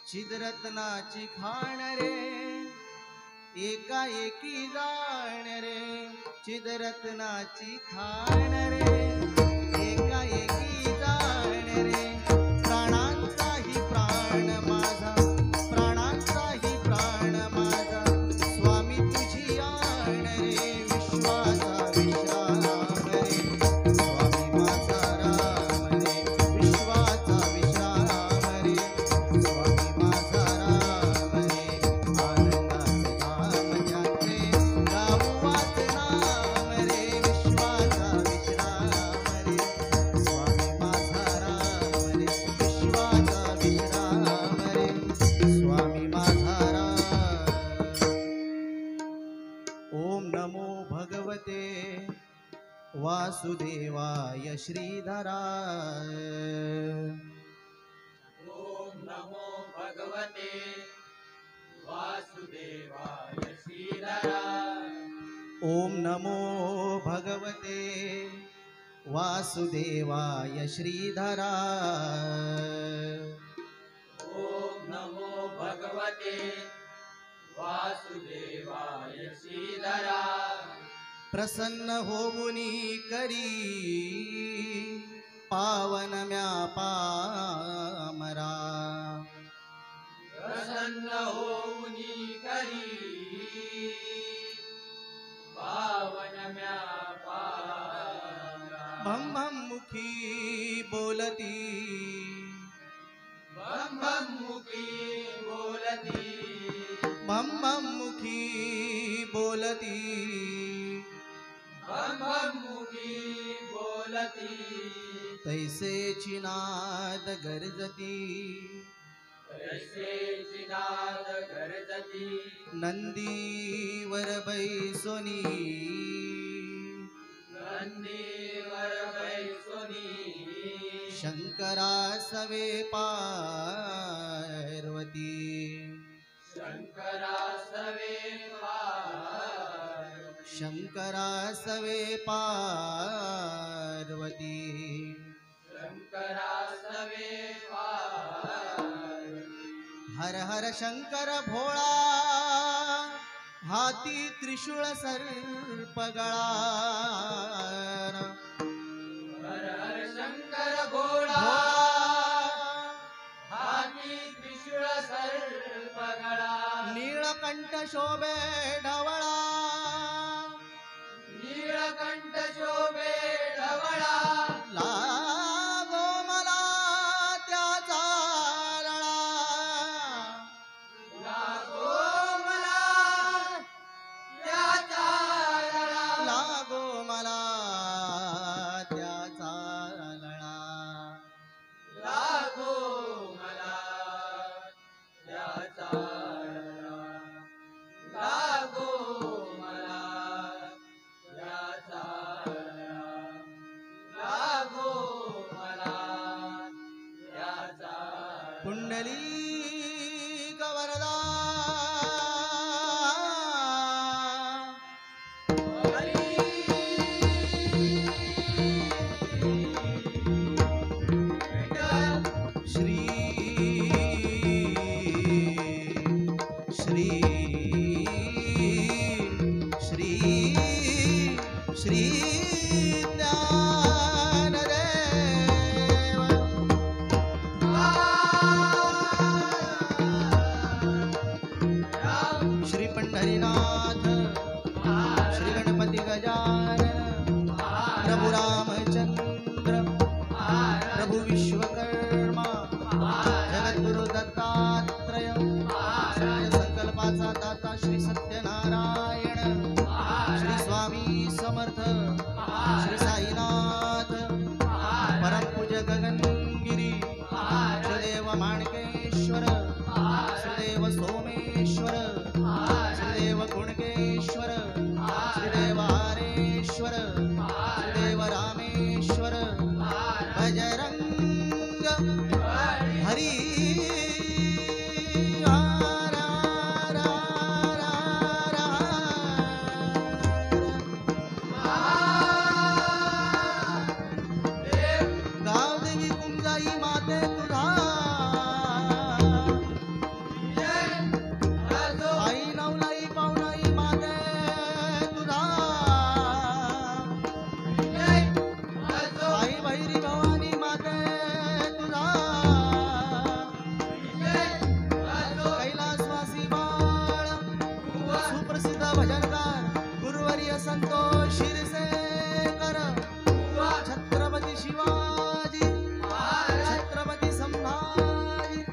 चिदरत्नाची खाण रे एकाएकी जाण रे, चिदरत्नाची खाण रे एकाएकी जाण रे, प्राणांचाही प्राण माझा, प्राणांचाही प्राण माझा, स्वामी तुझी आण रे, विश्वाचा विश्राम रे, स्वामी माझा राम रे, विश्वाचा विश्राम रे, स्वामी माझा राम रे, आनंदाचे धाम ज्याचे गाऊ वाच नाम रे, विश्वाचा विश्राम रे, स्वामी माझा राम रे, विश्वाचा विश्राम रे, स्वामी माझा राम. ओम नमो भगवते वासुदेवाय श्रीधराय. ओम नमो भगवते वासुदेवाय श्रीधराय. ओम नमो भगवते वासुदेवाय श्रीधराय. ओम नमो भगवते वासुदेवाय श्रीधराय. प्रसन्न होऊनी करी पावन म्या पामरा, प्रसन्न होऊनी करी पावन म्या पामरा. भम भम मुखी बोलती, बम बम मुखी बोलती, भम भम मुखी बोलती, बम बम मुखी बोलती, तैसेची नाद गरजती, तैसे चिनाद गरजती, नंदीवर बैसोनी, नंदीवर बैसोनी, शंकरा सवे पार्वती, शंकरा सवे पार, शंकरा सवे पार्वती, शंकरा सवे पार. हर हर शंकर भोळा, हाती त्रिशूळ सर्प गळा, हर हर शंकर भोळा, हाती त्रिशूळ सर्प नीळकंठ शोभे ढवळा नीळकंठ शोभे ढवळा लागो मला त्याचा लळा लागो मला त्याचा लळा लागो मला त्याचा लळा लागो मला त्याचा लळा लागो मला त्याचा लळा लागो मला त्याचा कुंडलीक वरदा श्री श्री श्री श्री ज्ञानदेव श्री पंढरीनाथ श्री गणपती गजानन प्रभु रामचंद्र प्रभु विश्वकर्मा जगद्गुरु दत्तात्रय संकल्पाचा दाता श्री सत्यनारायण श्री स्वामी समर्थ श्री साईनाथ परमपूज्य गगनगिरी श्रीदेव माणकेश्वर श्रीदेव सोमेश्वर श्रीदेव कुणकेश्वर श्रीदेव हरेश्वर श्रीदेव रामेश्वर बजरंग हरी गावदेवी कुंजाई माते तुझा आई नवलाई पावनाई माते तुझा आई भैरी भवानी माते तुझा कैलासवासी बाळ सुप्रसिद्ध भजनकार गुरुवर्य संतोष शिरसेकर छत्रपती शिवाजी छत्रपती संभाजी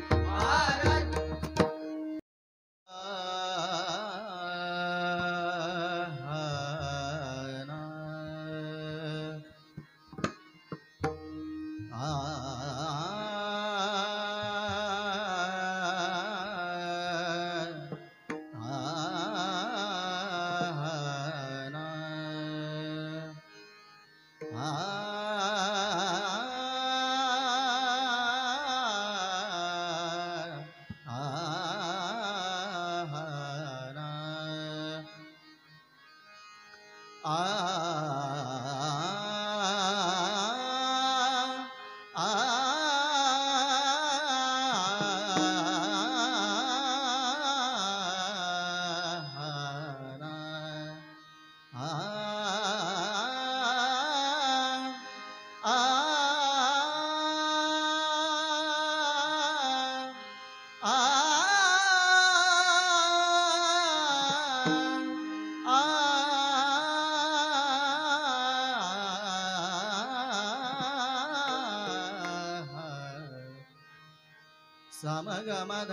समगमद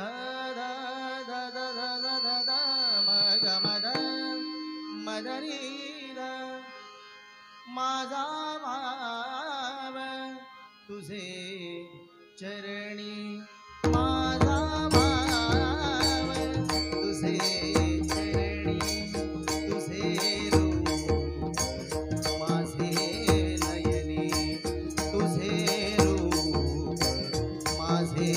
मगमद मदनीद माझा भाव तुझे चरणी माझा भाव तुझे चरणी तुझे रूप माझे नयनी तुझे रूप माझे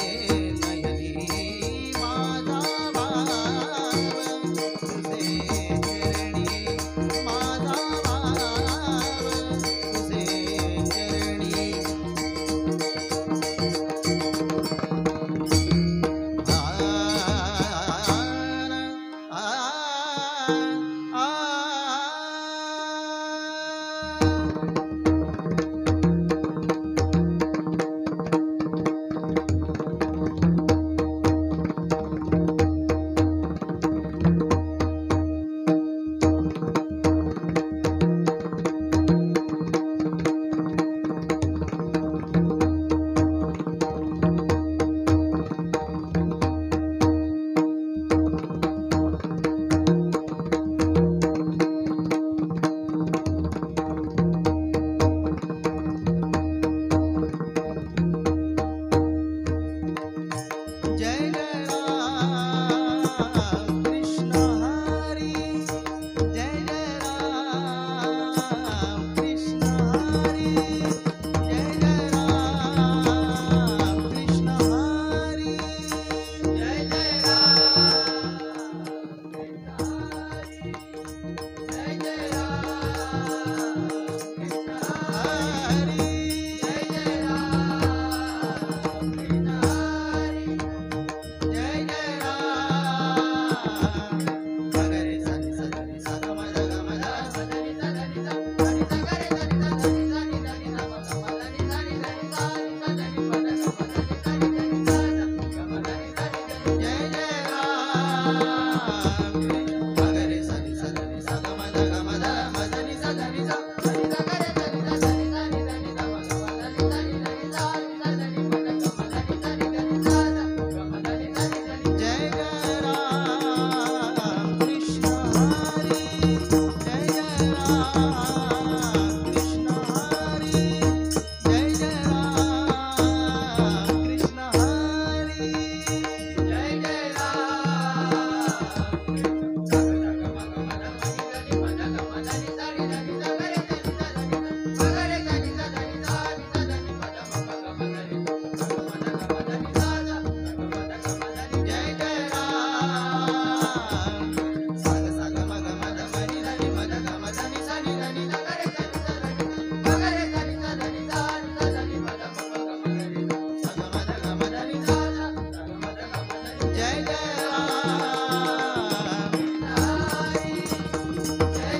जय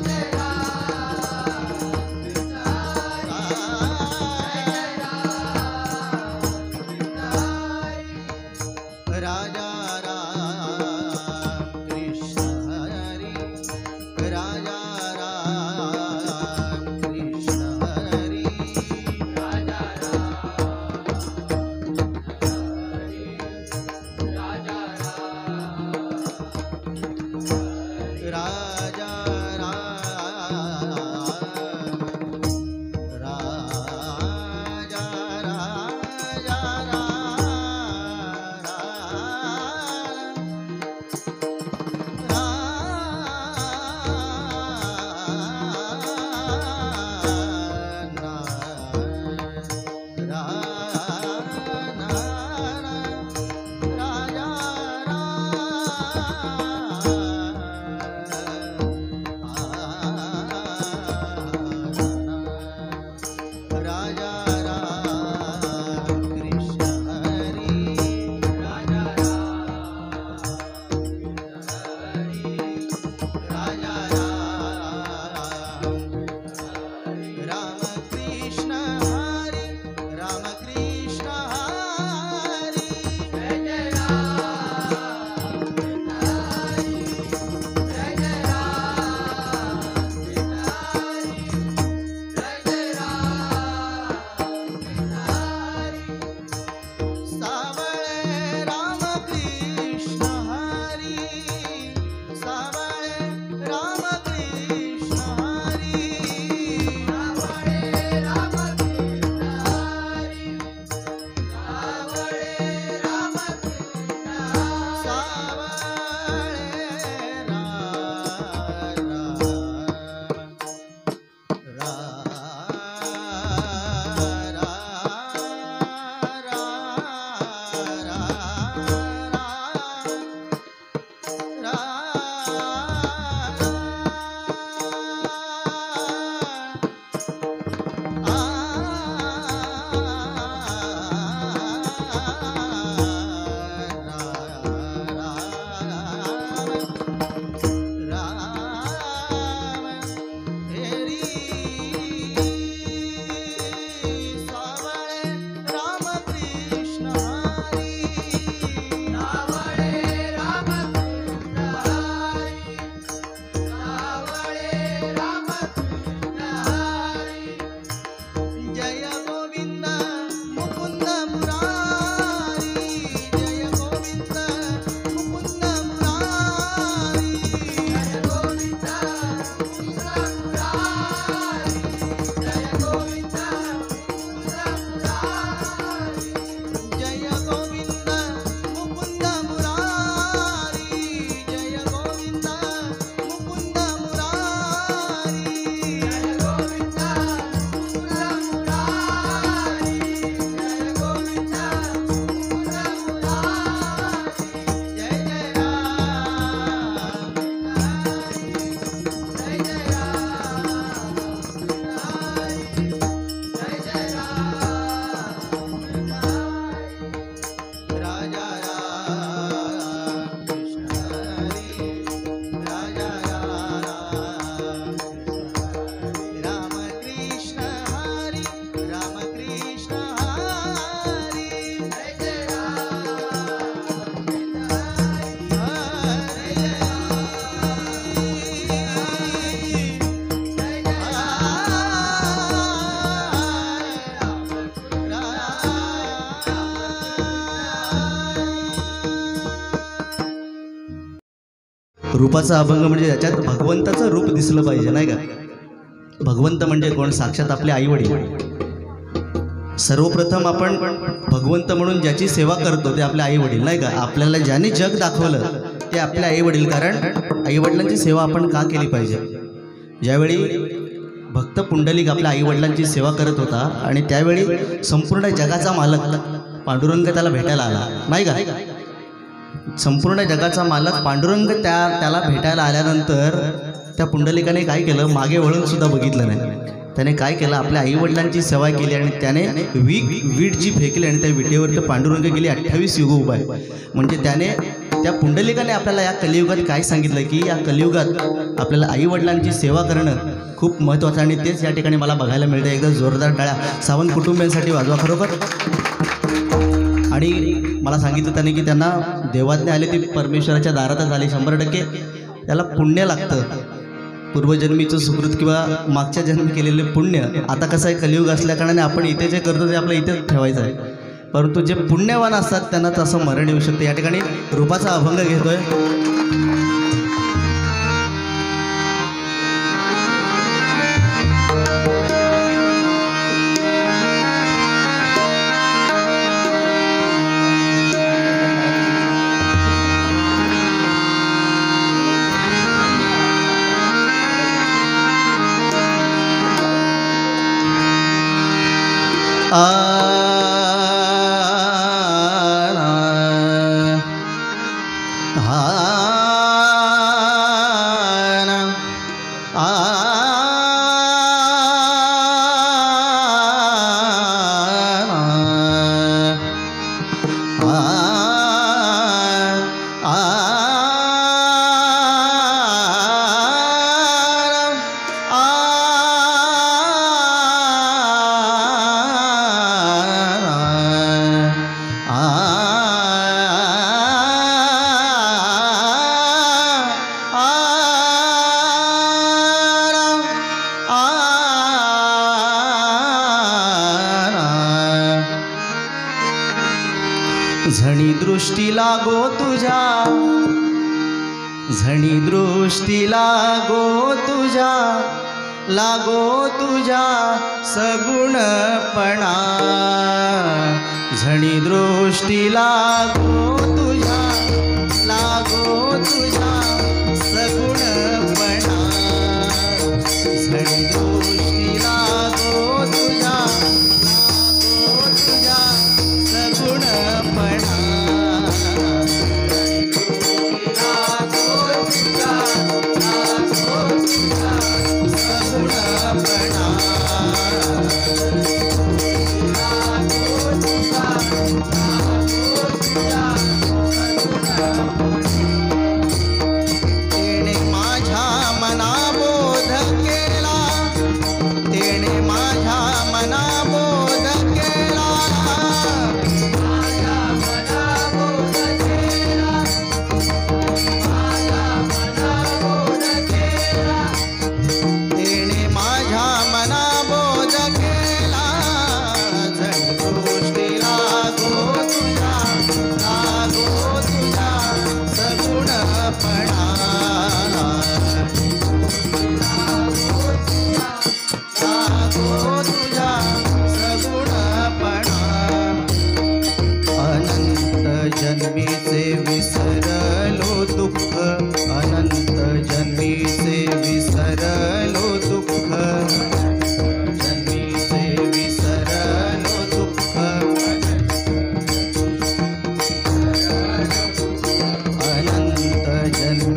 जय राम राजा राम कृष्ण हरी राजा राम कृष्ण हरी राजा रूपाचा अभंग म्हणजे त्याच्यात भगवंताचं रूप दिसलं पाहिजे, नाही का? भगवंत म्हणजे कोण? साक्षात आपले आई वडील. सर्वप्रथम आपण भगवंत म्हणून ज्याची सेवा करतो ते आपले आई वडील, नाही का? आपल्याला ज्याने जग दाखवलं ते आपले आई वडील. कारण आई वडिलांची सेवा आपण का केली पाहिजे? ज्यावेळी भक्त पुंडलिक आपल्या आई वडिलांची सेवा करत होता आणि त्यावेळी संपूर्ण जगाचा मालक पांडुरंग त्याला भेटायला आला, नाही का? संपूर्ण जगाचा मालक पांडुरंग त्याला भेटायला आल्यानंतर त्या पुंडलिकाने काय केलं? मागे वळून सुद्धा बघितलं नाही. त्याने काय केलं? आपल्या आईवडिलांची सेवा केली आणि त्याने वीट जी फेकली आणि त्या विटेवर पांडुरंग गेली 28 युग उभा आहे. म्हणजे त्याने त्या पुंडलिकाने आपल्याला या कलियुगात काय सांगितलं की या कलियुगात आपल्याला आईवडिलांची सेवा करणं खूप महत्त्वाचं आणि तेच या ठिकाणी मला बघायला मिळतं. एकदा जोरदार टाळ्या सावंत कुटुंबियांसाठी वाजवा खरोखर. आणि मला सांगितलं त्याने की त्यांना देवाज्ञा आली ती परमेश्वराच्या दारातच आली. 100% त्याला पुण्य लागतं, पूर्वजन्मीचं सुकृत किंवा मागच्या जन्मी केलेले पुण्य. आता कसं आहे कलियुग असल्याकारणाने आपण इथे जे करतो ते आपलं इथेच ठेवायचं आहे, परंतु जे पुण्यवान असतात त्यांना तसं मरण येऊ शकते. या ठिकाणी रूपाचा अभंग घेतोय. झणी दृष्टी लागो तुझ्या, झणी दृष्टी लागो तुझ्या, लागो तुझ्या सगुणपणा. झणी दृष्टी लागो तुझ्या, लागो तुझ्या सगुणपणा. झणी दृष्टी लागो तुझ्या, लागो तुझ्या सगुणपणा. तेने माझ्या मना बोध केला, तेने माझ्या मना बोध केला, माझ्या मना बोध केला, माझ्या मना बोध केला. तेने माझ्या मना बोध केला. झणी दृष्टी लागो तुझ्या, लागो तुझ्या सगुणपणा. लागो तुझ्या सगुणपणा. अनंत जन्मीचे विसरलो दुःख, अनंत जन्मीचे विसरलो दुःख, जन्मीचे विसरलो दुःख. अनंत जन्मी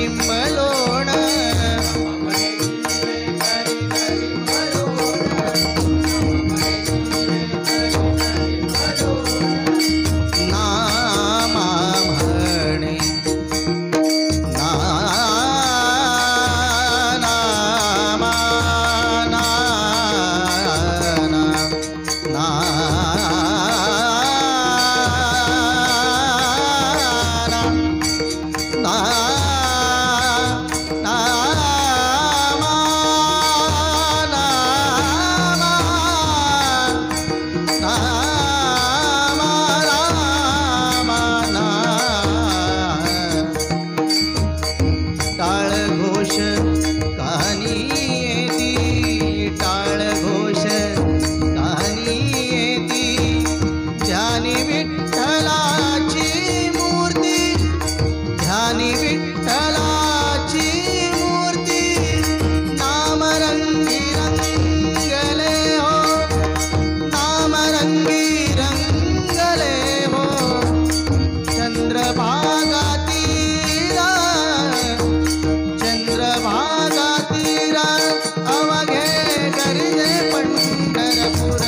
निंबलोण नामा म्हणे टाळ घोष कहाणी येती टाळ घोष कहाणी येती ध्यानी विठ्ठलाची मूर्ती ध्यानी विठ्ठलाची मूर्ती नामरंगी रंगले हो नामरंगी रंगले हो चंद्रभागा तीरा चंद्रभागा तीरा अवघे गरिजे पंढरपूर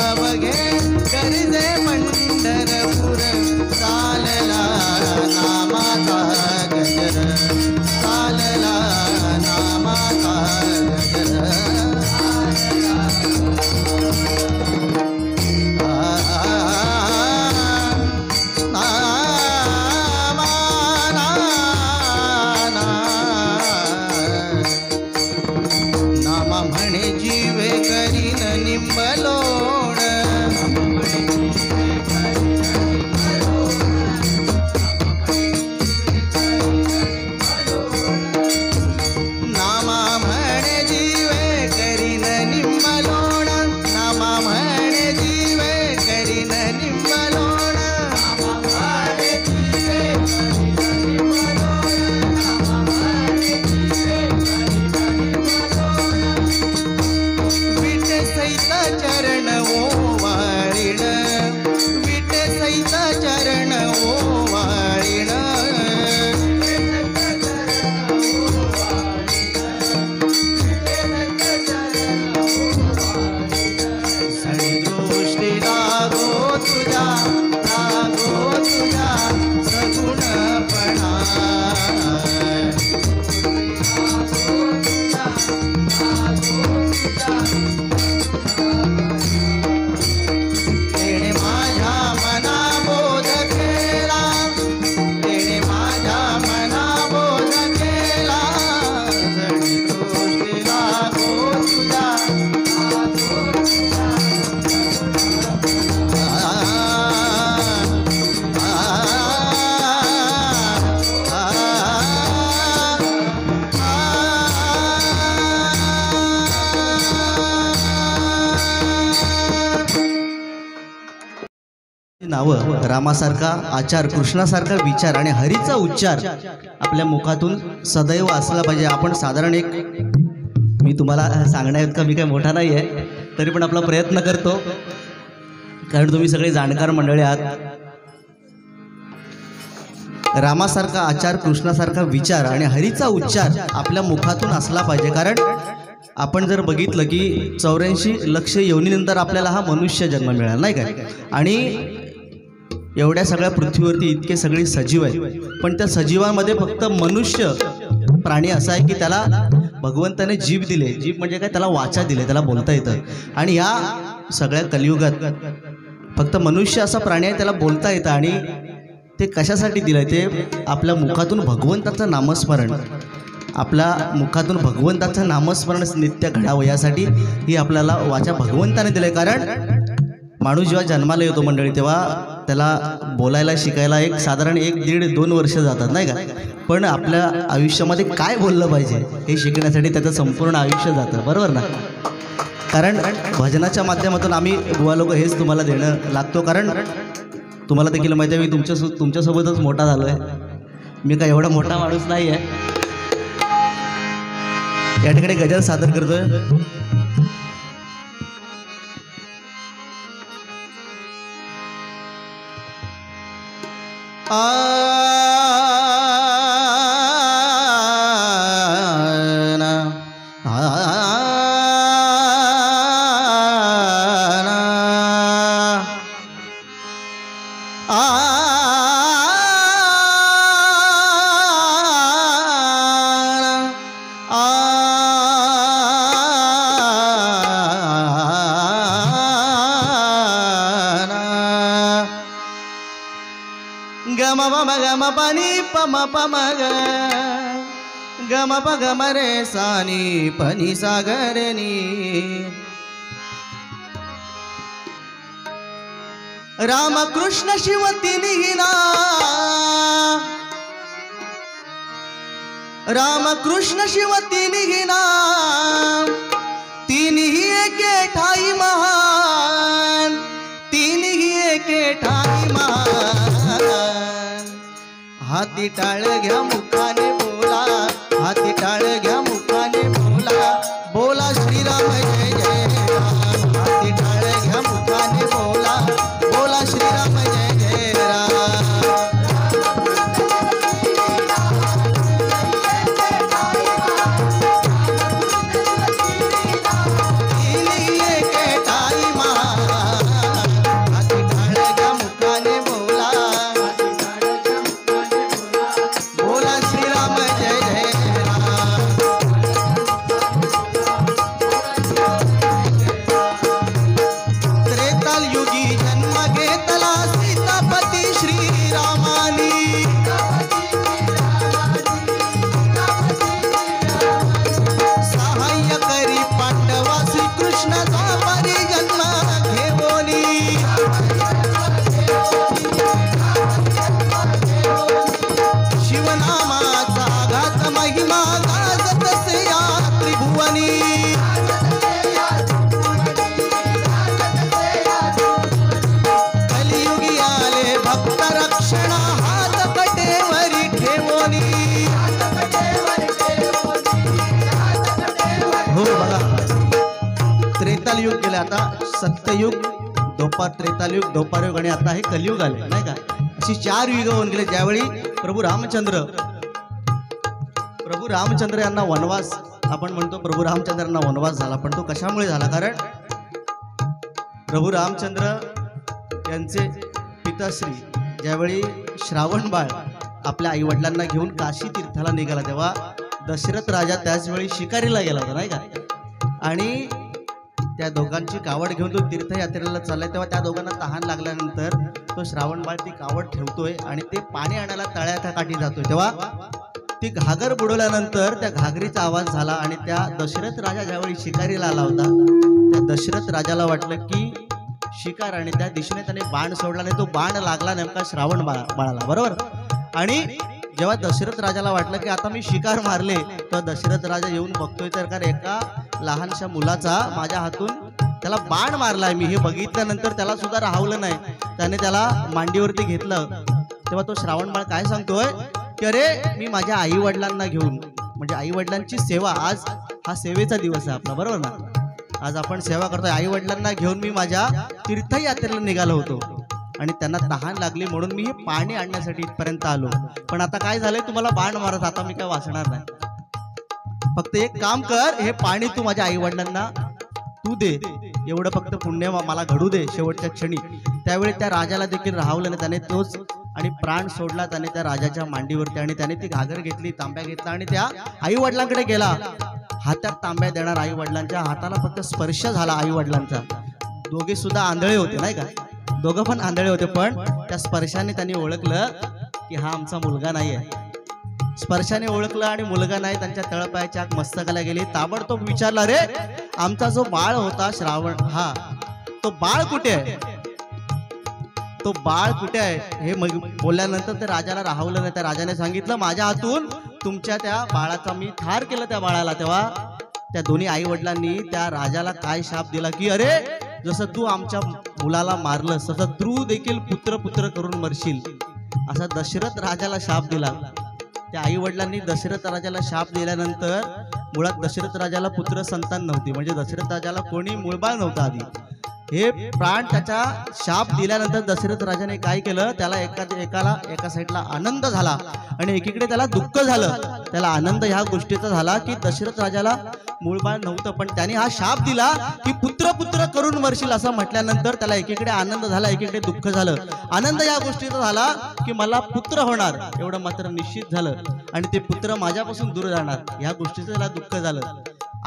अवघे गरिजे पंढरपूर चालला नामाचा गजर चालला नामाचा गजर नामा म्हणे जीवे करीन निंबलोण नामा म्हणे जीवे करीन निंबलोण नामा म्हणे जीवे करीन निंबलोण विटे सहित चरण ओवाळीण विटे सहित चरण ओवाळीण सणदृष्टी लागो तुझ्या सगुणपणा तेणे माझ्या मना बोध केला तेणे माझ्या मना बोध केला जणी दृष्टी लागो तुझ्या नावं रामासारखा आचार कृष्णासारखा विचार आणि हरीचा उच्चार आपल्या मुखातून सदैव असला पाहिजे. आपण साधारण एक मी तुम्हाला सांगण्याइतका मी काही मोठा नाही आहे तरी पण आपला प्रयत्न करतो कारण तुम्ही सगळे जाणकार मंडळी आहात. रामासारखा आचार कृष्णासारखा विचार आणि हरीचा उच्चार आपल्या मुखातून असला पाहिजे कारण आपण जर बघितलं की 84 लक्ष योनीनंतर आपल्याला हा मनुष्य जन्म मिळाला नाही काय आणि एवढ्या सगळ्या पृथ्वीवरती इतके सगळे सजीव आहेत पण त्या सजीवांमध्ये फक्त मनुष्य प्राणी असा आहे की त्याला भगवंताने जीभ दिले. जीभ म्हणजे काय त्याला वाचा दिले त्याला बोलता येतं आणि या सगळ्या कलियुगात फक्त मनुष्य असा प्राणी आहे त्याला बोलता येतं आणि ते कशासाठी दिलं ते आपल्या मुखातून भगवंताचं नामस्मरण आपल्या मुखातून भगवंताचं नामस्मरण नित्य घडावं यासाठी ही आपल्याला वाचा भगवंताने दिले. कारण माणूस जेव्हा जन्माला येतो मंडळी तेव्हा त्याला बोलायला शिकायला एक साधारण 1-1.5-2 वर्ष जातात नाही का पण आपल्या आयुष्यामध्ये काय बोललं पाहिजे हे शिकण्यासाठी त्याचं संपूर्ण आयुष्य जातं बरोबर ना. कारण भजनाच्या माध्यमातून आम्ही बुवा लोक हेच तुम्हाला देणं लागतो कारण तुम्हाला देखील माहिती आहे मी तुमच्यासोबतच मोठा झालो आहे. मी काय एवढा मोठा माणूस नाही आहे. या ठिकाणी गजल सादर करतोय. आ गम पम गम पनी पम पम गम प गम रे सानी पनी सागरनी राम कृष्ण शिव तिन्ही नाम राम कृष्ण शिव तिन्ही नाम तिन्ही एके ठाई महान तिन्ही एके ठाई महान हाती टाळ घ्या मुखाने बोला हाती टाळ घ्या मुखाने बोला बोला श्रीराम जय जय राम हाती टाळ घ्या मुखाने बोला बोला श्रीराम जय जय राम त्रेतालयुग गेले आता सत्ययुग द्वापर त्रेतालयुग द्वापारयुग आणि आता हे कलियुग आले नाही का अशी 4 युग होऊन गेले ज्यावेळी प्रभू रामचंद्र यांना वनवास आपण म्हणतो प्रभू रामचंद्रांना वनवास झाला पण तो कशामुळे झाला कारण प्रभू रामचंद्र यांचे पिताश्री ज्यावेळी श्रावण बाळ आपल्या आईवडिलांना घेऊन काशी तीर्थाला निघाला तेव्हा दशरथ राजा त्याच वेळी शिकारीला गेला होता नाही का आणि त्या दोघांची कावड घेऊन तो तीर्थयात्रेला चाललाय तेव्हा त्या दोघांना तहान लागल्यानंतर तो श्रावण बाळ ती कावड ठेवतोय आणि ते पाणी आणायला तळ्याच्या काठी जातोय तेव्हा ती घागर बुडवल्यानंतर त्या घागरीचा आवाज झाला आणि त्या दशरथ राजा ज्यावेळी शिकारीला आला होता त्या दशरथ राजाला वाटलं की शिकार आणि त्या दिशेने त्याने बाण सोडला आणि तो बाण लागला नेमका श्रावण बाळाला बरोबर आणि जेव्हा दशरथ राजाला वाटलं की आता मी शिकार मारले तर दशरथ राजा येऊन बघतोय तर का एका लहानशा मुलाचा माझ्या हातून त्याला बाण मारलाय मी हे बघितल्यानंतर त्याला सुद्धा राहवलं नाही त्याने त्याला मांडीवरती घेतलं तेव्हा तो श्रावण बाळ काय सांगतोय की अरे मी माझ्या आई वडिलांना घेऊन म्हणजे आई वडिलांची सेवा आज हा सेवेचा दिवस आहे आपला बरोबर ना आज आपण सेवा करतोय आई वडिलांना घेऊन मी माझ्या तीर्थयात्रेला निघालो होतो आणि त्यांना तहान लागली म्हणून मी हे पाणी आणण्यासाठी इथपर्यंत आलो पण आता काय झालंय तुम्हाला बाण मारत आता मी काय वाचणार नाही फक्त एक काम कर हे पाणी तू माझ्या आई वडिलांना तू दे एवढं फक्त पुण्य मला घडू दे शेवटच्या क्षणी त्यावेळी त्या राजाला देखील राहवलं नाही त्याने तोच आणि प्राण सोडला त्याने त्या राजाच्या मांडीवरती आणि त्याने ती घागर घेतली तांब्या घेतला आणि त्या आई वडिलांकडे गेला हातात तांब्या देणार आई वडिलांच्या हाताला फक्त स्पर्श झाला आई वडिलांचा दोघे सुद्धा आंधळे होते नाही का दोघं पण आंधळे होते पण त्या स्पर्शाने त्यांनी ओळखलं की हा आमचा मुलगा नाही आहे स्पर्शाने ओळखलं आणि मुलगा नाही त्यांच्या तळपायाच्या आग मस्तकाला गेली ताबडतोब विचारला रे आमचा जो बाळ होता श्रावण हा तो बाळ कुठे आहे तो बाळ कुठे आहे हे बोलल्यानंतर त्या राजाला राहवलं नाही त्या राजाने सांगितलं माझ्या हातून तुमच्या त्या बाळाचा मी ठार केलं त्या बाळाला तेव्हा त्या दोन्ही आई वडिलांनी त्या राजाला काय शाप दिला की अरे जसं तू आमच्या मुलाला मारलंस तसं तू देखील पुत्र करून मरशील असा दशरथ राजाला शाप दिला त्या आई वडिलांनी दशरथ राजाला शाप दिल्यानंतर मुळात दशरथ राजाला पुत्र संतान नव्हती म्हणजे दशरथ राजाला कोणी मूळबाळ नव्हता आधी हे प्राण त्याच्या शाप दिल्यानंतर दशरथ राजाने काय केलं, त्याला एका साईडला आनंद झाला आणि एकीकडे त्याला दुःख झालं. त्याला आनंद ह्या गोष्टीचा झाला की दशरथ राजाला मूळ बाळ नव्हतं, पण त्याने हा शाप दिला की पुत्र पुत्र करून मरशील असं म्हटल्यानंतर त्याला एकीकडे आनंद झाला, एकीकडे दुःख झालं. आनंद या गोष्टीचा झाला की मला पुत्र होणार एवढं मात्र निश्चित झालं आणि ते पुत्र माझ्यापासून दूर जाणार, ह्या गोष्टीचं त्याला दुःख झालं.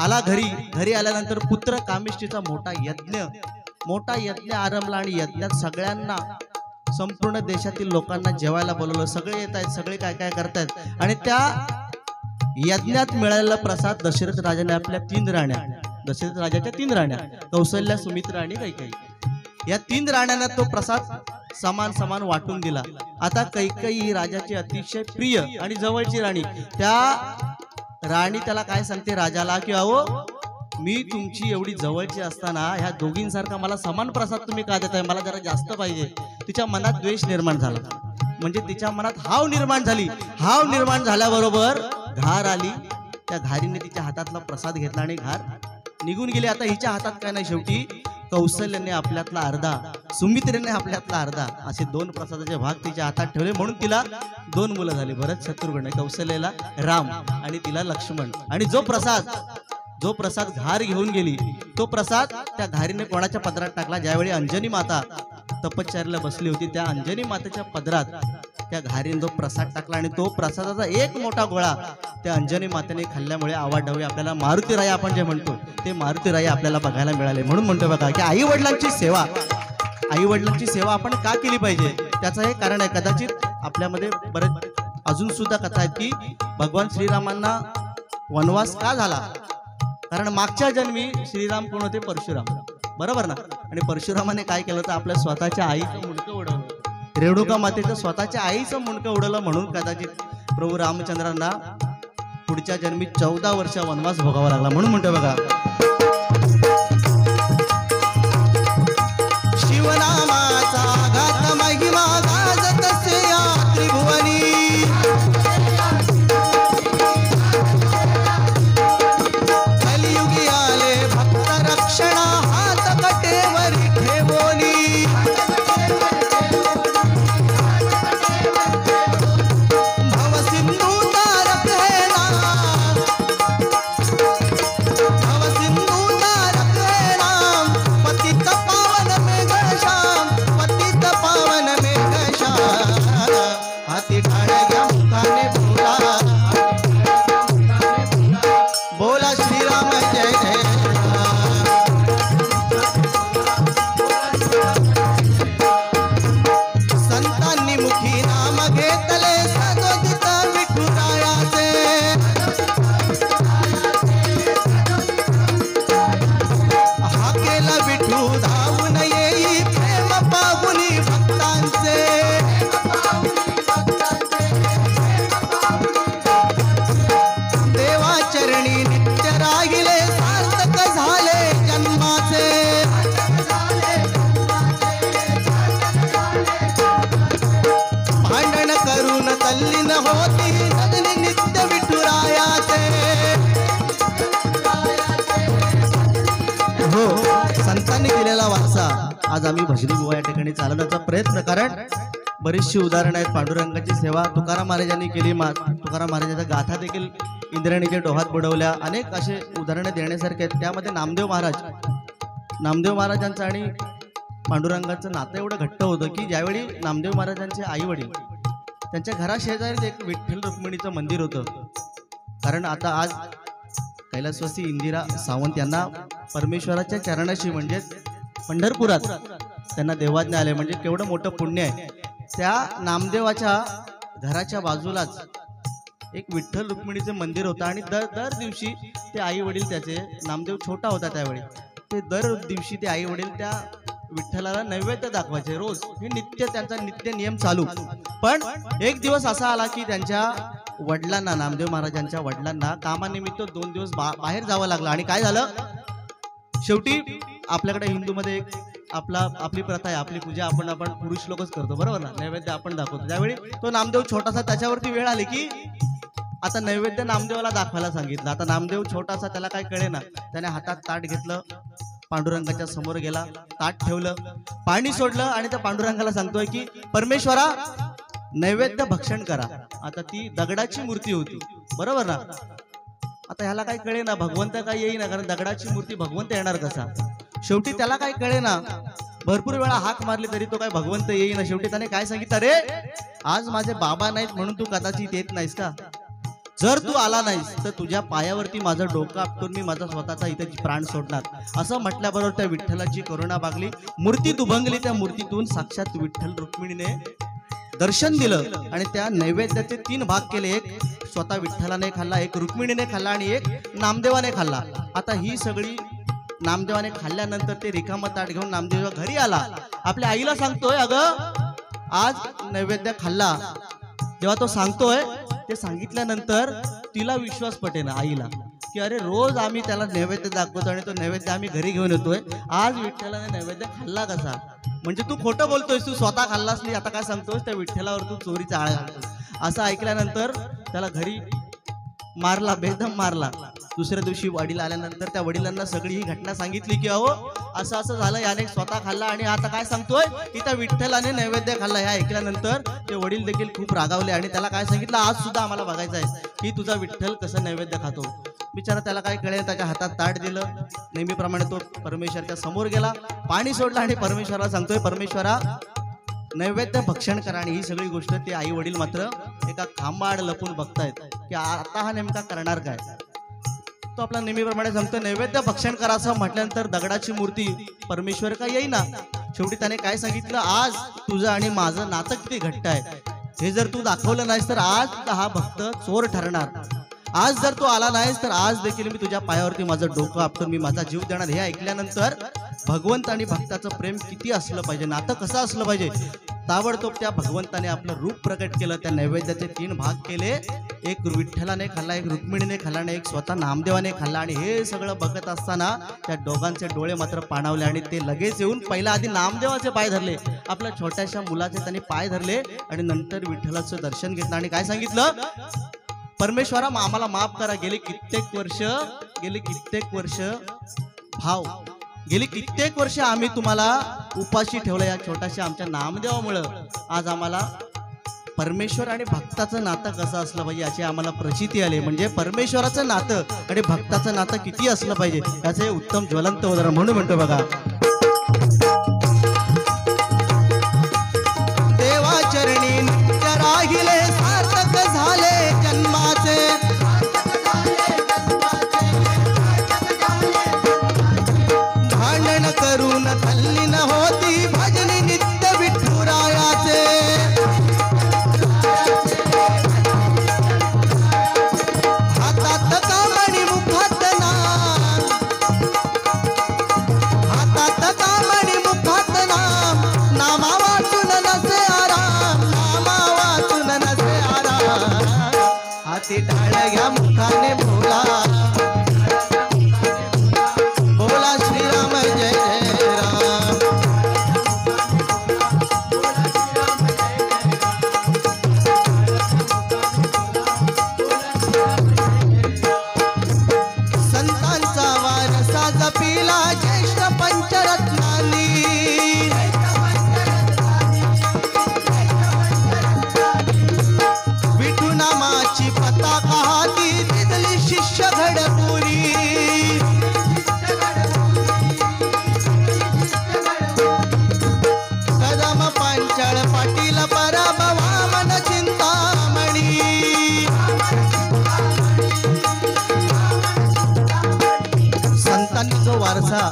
आला घरी आल्यानंतर पुत्र कामिष्ठीचा मोठा यज्ञ आरंभला आणि यज्ञात सगळ्यांना, संपूर्ण देशातील लोकांना जेवायला बोलवलं. सगळे येत आहेत, सगळे काय काय करतायत आणि त्या यज्ञात मिळालेला प्रसाद दशरथ राजाने आपल्या 3 राण्या, दशरथ राजाच्या 3 राण्या, कौशल्या, सुमित्रा आणि कैकेयी, या 3 राण्यांना तो प्रसाद समान समान वाटून दिला. आता कैकेयी ही राजाची अतिशय प्रिय आणि जवळची राणी, त्या राणी त्याला काय सांगते राजाला की अहो मी तुमची एवढी जवळची असताना ह्या दोघींसारखा मला समान प्रसाद तुम्ही का देताय, मला जरा जास्त पाहिजे. तिच्या मनात द्वेष निर्माण झाला, म्हणजे तिच्या मनात हाव निर्माण झाली. हाव निर्माण झाल्याबरोबर घार आली. त्या घारीने तिच्या हातातला प्रसाद घेतला आणि घार निघून गेले. आता हिच्या हातात काय नाही, शेवटी कौशल्याने आपल्यातला अर्धा, सुमित्रेने आपल्यातला अर्धा, असे 2 प्रसादाचे भाग तिच्या हातात ठेवले. म्हणून तिला 2 मुलं झाली, भरत शत्रुघ्न, कौशल्याला राम आणि तिला लक्ष्मण. आणि जो प्रसाद घार घेऊन गेली, तो प्रसाद त्या घारीने कोणाच्या पदरात टाकला. ज्यावेळी अंजनी माता तपश्चर्याला बसली होती, त्या अंजनी मातेच्या पदरात त्या घारीने तो प्रसाद टाकला आणि तो प्रसादाचा एक मोठा गोळा त्या अंजनी मातेने खाल्ल्यामुळे आवाढव्य आपल्याला मारुतीराय आपण जे म्हणतो ते मारुतीराय आपल्याला बघायला मिळाले. म्हणून म्हणतो बघा की आई वडिलांची सेवा आपण का केली पाहिजे, त्याचं हे कारण आहे. कदाचित आपल्यामध्ये बरेच अजून सुद्धा कथा आहेत की भगवान श्रीरामांना वनवास का झाला, कारण मागच्या जन्मी श्रीराम कोण होते, परशुराम, बरोबर ना. आणि परशुरामाने काय केलं तर आपल्या स्वतःच्या आईचं मुंडकं उडवलं, रेणुका मातेचं स्वतःच्या आईचं मुंडकं उडवलं. म्हणून कदाचित प्रभू रामचंद्रांना पुढच्या जन्मी 14 वर्ष वनवास भोगावा लागला. म्हणून म्हणतो बघा, शिवनामाचा गाथा महिमा गाजत असे या त्रिभुवनी, कलियुगी आले भक्त रक्षणा हात कटेवरी ठेवोनी, भवसिंधू तारक हे नाम, भवसिंधू तारक हे नाम, पतित पावन मेघश्याम, पतित पावन मेघश्याम, हाती टाळ्या मुखाने बोला, बोला श्रीराम जय जय संतांनी मुखी नाम घेतले सदोदित विठुरायाचे, हाकेला विठू धावून येई प्रेम पाहुनी भक्तांचे, देवाचरणी नित्य राहिले सार्थक झाले जन्माचे, भांडण करून तल्लीन होती सदनी नित्य विठुरायाचे. हो, संतांनी दिलेला वारसा आज आम्ही भजनी बुवा या ठिकाणी चालवण्याचा प्रयत्न, कारण बरीचशी उदाहरणं आहेत. पांडुरंगाची सेवा तुकाराम महाराजांनी केली, तुकाराम महाराजांच्या गाथा देखील इंद्रायणीच्या डोहात बुडवल्या. अनेक असे उदाहरणं देण्यासारखे आहेत. त्यामध्ये नामदेव महाराजांचं आणि पांडुरंगाचं नातं एवढं घट्ट होतं की ज्यावेळी नामदेव महाराजांचे आई वडील, त्यांच्या घराशेजारीच एक विठ्ठल रुक्मिणीचं मंदिर होतं. कारण आता आज कैलासवासी इंदिरा सावंत यांना परमेश्वराच्या चरणाशी म्हणजे पंढरपुरात त्यांना देवाज्ञा आले, म्हणजे केवढं मोठं पुण्य आहे. त्या नामदेवाच्या घराच्या बाजूलाच एक विठ्ठल रुक्मिणीचं मंदिर होतं आणि दर दिवशी ते आई वडील, त्याचे नामदेव छोटा होता त्यावेळी, ते दर दिवशी ते आई वडील त्या विठ्ठलाला नैवेद्य दाखवायचे रोज. हे त्यांचा नित्य नियम चालू. पण एक दिवस असा आला की त्यांच्या वडिलांना, नामदेव महाराजांच्या वडिलांना कामानिमित्त 2 दिवस बाहेर जावं लागलं. आणि काय झालं, शेवटी आपल्याकडे हिंदूमध्ये एक आपली प्रथा आहे, आपली पूजा आपण पुरुष लोकच करतो, बरोबर ना. नैवेद्य आपण दाखवतो. त्यावेळी तो नामदेव छोटासा, त्याच्यावरती वेळ आली की आता नैवेद्य नामदेवाला दाखवायला सांगितलं. आता नामदेव छोटासा, त्याला काय कळे ना, त्याने हातात ताट घेतलं, पांडुरंगाच्या समोर गेला, ताट ठेवलं, पाणी सोडलं आणि त्या पांडुरंगाला सांगतोय की परमेश्वरा नैवेद्य भक्षण करा. आता ती दगडाची मूर्ती होती, बरोबर ना. आता ह्याला काही कळे ना, भगवंत काही येईना, कारण दगडाची मूर्ती भगवंत येणार कसा. शेवटी त्याला काही कळे ना, भरपूर वेळा हाक मारली तरी तो काय भगवंत येईना. शेवटी त्याने काय सांगितलं, अरे आज माझे बाबा नाहीत म्हणून तू कदाचित येत नाहीस का. जर तू आला नाहीस तर तुझ्या पायावरती माझं डोकं आपटून मी माझा स्वतःचा इथे प्राण सोडणार. असं म्हटल्याबरोबर त्या विठ्ठलाची करुणा भागली, मूर्ती दुभंगली. त्या मूर्तीतून साक्षात विठ्ठल रुक्मिणीने दर्शन दिलं आणि त्या नैवेद्याचे 3 भाग केले. एक स्वतः विठ्ठलाने खाल्ला, एक रुक्मिणीने खाल्ला आणि एक नामदेवाने खाल्ला. आता ही सगळी नामदेवाने खाल्ल्यानंतर ते रिकामं ताट घेऊन नामदेव घरी आला. आपल्या आईला सांगतोय, अगं आज नैवेद्य खाल्ला. जेव्हा तो सांगतोय ते सांगितल्यानंतर तिला विश्वास पटेना आईला, की अरे रोज आम्ही त्याला नैवेद्य दाखवतो आणि तो नैवेद्य आम्ही घरी घेऊन येतोय, आज विठ्ठलाने नैवेद्य खाल्ला कसा. म्हणजे तू खोटं बोलतोयस, तू स्वतः खाल्लास नाही, आता काय सांगतोयस त्या विठ्ठलावर तू चोरीचा आळा घालतोस. असं ऐकल्यानंतर त्याला घरी मारला, बेदम मारला. दुसऱ्या दिवशी वडील आल्यानंतर त्या वडिलांना सगळी ही घटना सांगितली की अहो असं असं झालं, याने स्वतः खाल्ला आणि आता काय सांगतोय की त्या विठ्ठलाने नैवेद्य खाल्ला. ह्या ऐकल्यानंतर ते वडील देखील खूप रागावले आणि त्याला काय सांगितलं, आज सुद्धा आम्हाला बघायचं आहे की तुझा विठ्ठल कसं नैवेद्य खातो. बिचारा त्याला काय कळेल, त्याच्या हातात ताट दिलं. नेहमीप्रमाणे तो परमेश्वराच्या समोर गेला, पाणी सोडलं आणि परमेश्वराला सांगतोय, परमेश्वरा नैवेद्य भक्षण करा. आणि ही सगळी गोष्ट ते आई वडील मात्र एका खांबाआड लपून बघतायत की आता हा नेमका करणार काय. तो आपला नेहमीप्रमाणे सांगतो नैवेद्य भक्षण करा. असं म्हटल्यानंतर दगडाची मूर्ती परमेश्वर का येईना. शेवटी त्याने काय सांगितलं, आज तुझं आणि माझं नातं किती घट्ट आहे, हे जर तू दाखवलं नाहीस तर आज हा भक्त चोर ठरणार. आज जर तू आला नाहीस तर आज देखील मी तुझ्या पायावरती माझं डोकं आपटून मी माझा जीव देणार. हे ऐकल्यानंतर भगवंत आणि भक्ताचं प्रेम किती असलं पाहिजे, नातं कसं असलं पाहिजे. ताबडतोब त्या भगवंताने आपलं रूप प्रकट केलं. त्या नैवेद्याचे 3 भाग केले, एक विठ्ठलाने खाल्ला, एक रुक्मिणीने खाल्ला आणि एक स्वतः नामदेवाने खाल्ला. आणि हे सगळं बघत असताना त्या दोघांचे डोळे मात्र पाणावले आणि ते लगेच येऊन पहिला आधी नामदेवाचे पाय धरले, आपल्या छोट्याशा मुलाचे त्यांनी पाय धरले आणि नंतर विठ्ठलाचं दर्शन घेतलं आणि काय सांगितलं, परमेश्वरा आम्हाला माफ करा. गेली कित्येक वर्ष भाव, गेली कित्येक वर्ष आम्ही तुम्हाला उपाशी ठेवलं या छोट्याशा आमच्या नामदेवामुळं. आज आम्हाला परमेश्वर आणि भक्ताचं नातं कसं असलं पाहिजे याची आम्हाला प्रचिती आली. म्हणजे परमेश्वराचं नातं आणि भक्ताचं नातं किती असलं पाहिजे याचे उत्तम ज्वलंत उदाहरण म्हणून म्हणतो बघा, देवाचरणी नित्य राहिले सार्थक झाले जन्माचे. भांडण करून थल्ली न होती भजनी नित्य विठुरायाचे. हातात कामणी मुखात नाम, हातात कामणी मुखात नाम, नामा वाचून नसे आराम, नामा वाचून नसे आराम. हाती टाळ घ्या मुखाने बोला, बोला श्रीराम जय जय राम. संतांचा वारसा जपिला ज्येष्ठ पंचरत्नांनी. विठू नामाची पताका हाती दिदली शिष्य घडपुरी. कदम पांचाळ पाटील पराभवा मन चिंतामणी. संतांनी जो वारसा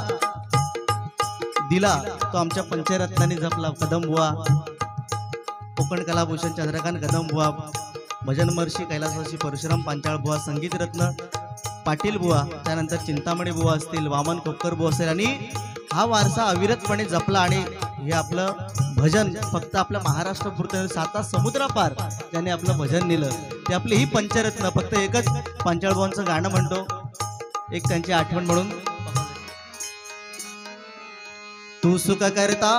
दिला तो आमच्या पंचरत्नांनी जपला. कदमबुवा, कोकण कलाभूषण चंद्रकांत कदमबुवा, भजन महर्षी कैलासवासी परशुराम पांचाळ बुवा, संगीत रत्न पाटील बुवा, त्यानंतर चिंतामणी बुवा असतील, वामन कोपकर बुवा असेल. आणि हा वारसा अविरतपणे जपला. आणि हे आपलं भजन फक्त आपल्या महाराष्ट्रापुरतं 7 समुद्रापार ज्याने आपलं भजन नेलं ते आपली ही पंचरत्न. फक्त एकच पांचाळ बुवांचं गाणं म्हणतो, एक त्यांची आठवण म्हणून. तू सुख करता,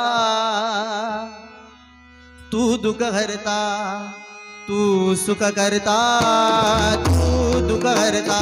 तू दुःख हरता, तू सुख करता, तू दुःख हरता.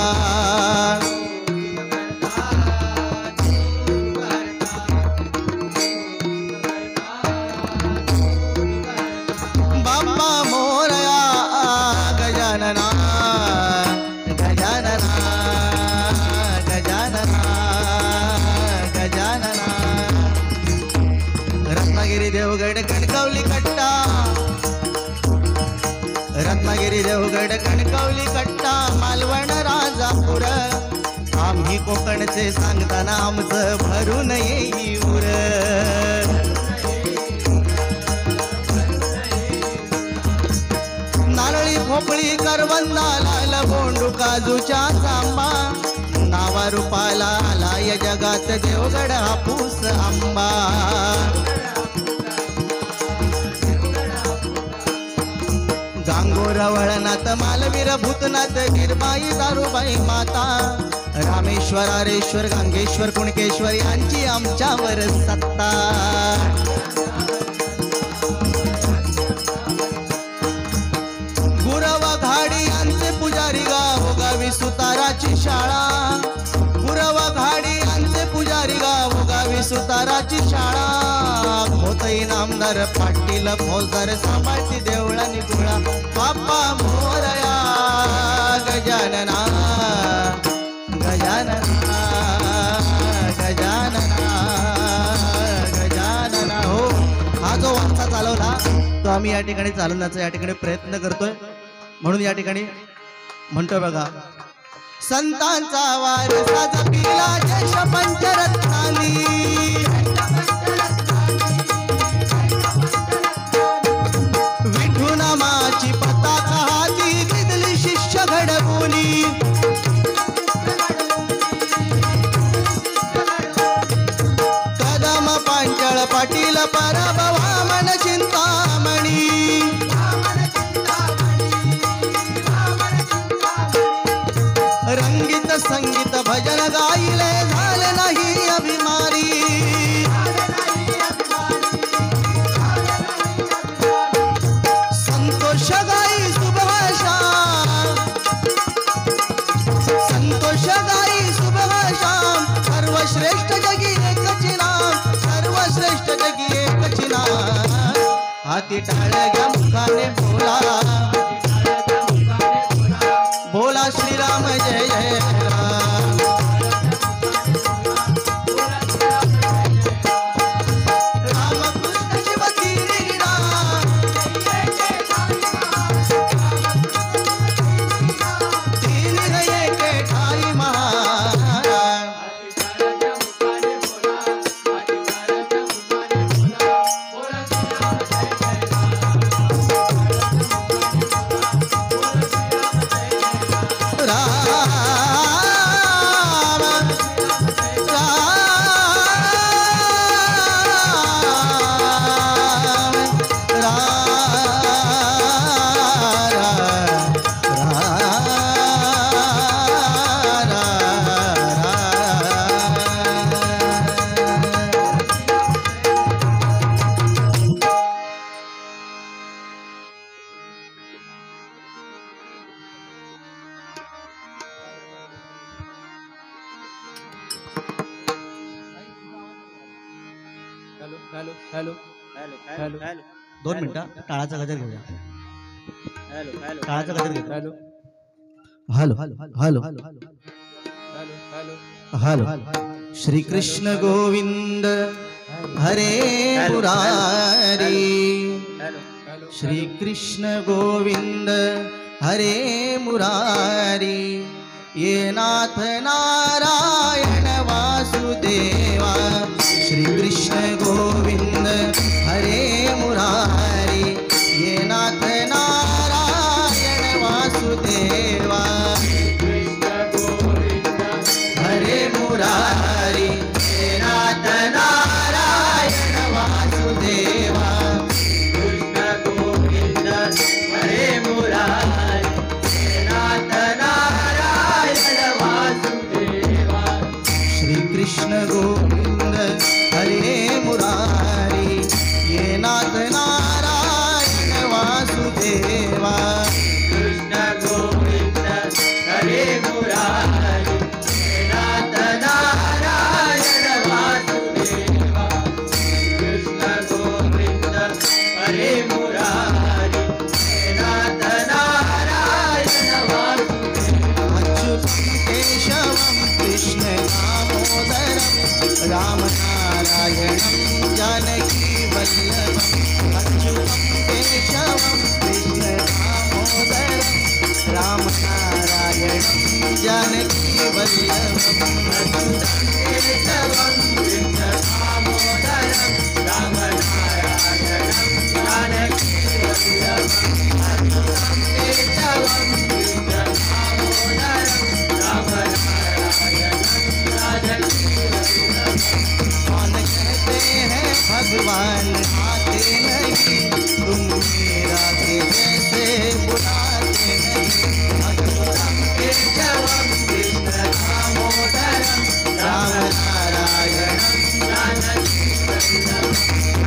कोकणचे सांगताना आमचं भरून येई उर. नारळी भोपळी करवंदा लाल बोंडू काजूच्या जांबा नावा रूपाला आला या जगात देवगड हापूस आंबा. गांगोर वळणात मालवीर भूतनाथ गिरबाई दारूबाई माता रामेश्वर आरेश्वर गांगेश्वर कुणकेश्वर यांची आमच्यावर सत्ता. गुरव घाडी यांचे पुजारी गाव गावी सुताराची शाळा. गुरव घाडी यांचे पुजारी गाव गावी सुताराची शाळा. होतई नामदार पाटील फौजदार सांभाळती देवळानी गुळा. बाप्पा मोरया गजानना गजानना गजानना गजानना. हो, हा जो वारसा चालवला तो आम्ही या ठिकाणी चालवण्याचा या ठिकाणी प्रयत्न करतोय. म्हणून या ठिकाणी म्हणतोय बघा, संतांचा वारसा जपिला जश पंचरत्नानी. विठुनामाची पताका हाती गिदली शिष्य घडवुनी. कदम पांचळ पाटील पराभवा मन चिंतामणी. रंगीत संगीत भजन गाईले झाले नाही अभिमानी. संतोष गाई सुभाषा संतोष गाई सुभाषा. सर्वश्रेष्ठ जगी एकच नाम सर्वश्रेष्ठ जगी एकच नाम. हाती टाळ्या मुखाने बोला बोला श्रीराम जय जय राम. रामकृष्ण शिव तिरी राम. तिरी एके ठाई महान. Hello hello hello hello hello 2 मिनिटं टाळाचा गजर घेऊया. हॅलो हॅलो टाळाचा गजर घेऊया. Hello hello hello hello hello. Shri Krishna Govind हरे मुरारी. हॅलो श्री कृष्ण गोविंद हरे मुरारी. ये नाथ नारायण वासुदेवा. श्री कृष्ण गोविंद हरे मुरारी. ये नाथ नारायण वासुदेवा. हरे मुरारी. ये नाथ नारायण वासुदेवा. कृष्ण गोविंद हरे मुरारी. ये नाथ नारायण वासुदेवा. श्री कृष्ण गोविंद हरे मुरारी. ये नाथ नारायण वासुदेवा. कृष्ण गोविंद हरे मुरारी. ये नाथ नारायण वासुदेवा. कृष्ण गोविंद हरे मुरारी. ये नाथ नारायण वासुदेवा. अच्युतं केशवं कृष्ण दामोदरं राम नारायणं जानकी वल्लभम्. अच्युतं केशवं कृष्ण दामोदरं राम नारायणं जानकी वल्लभम् कौन कहते हैं भगवान आते नहीं, तुम मेरा के जैसे बुलाते नहीं। अच्युतम केशवम कृष्ण दामोदरम राम नारायणम जानकी वल्लभम्।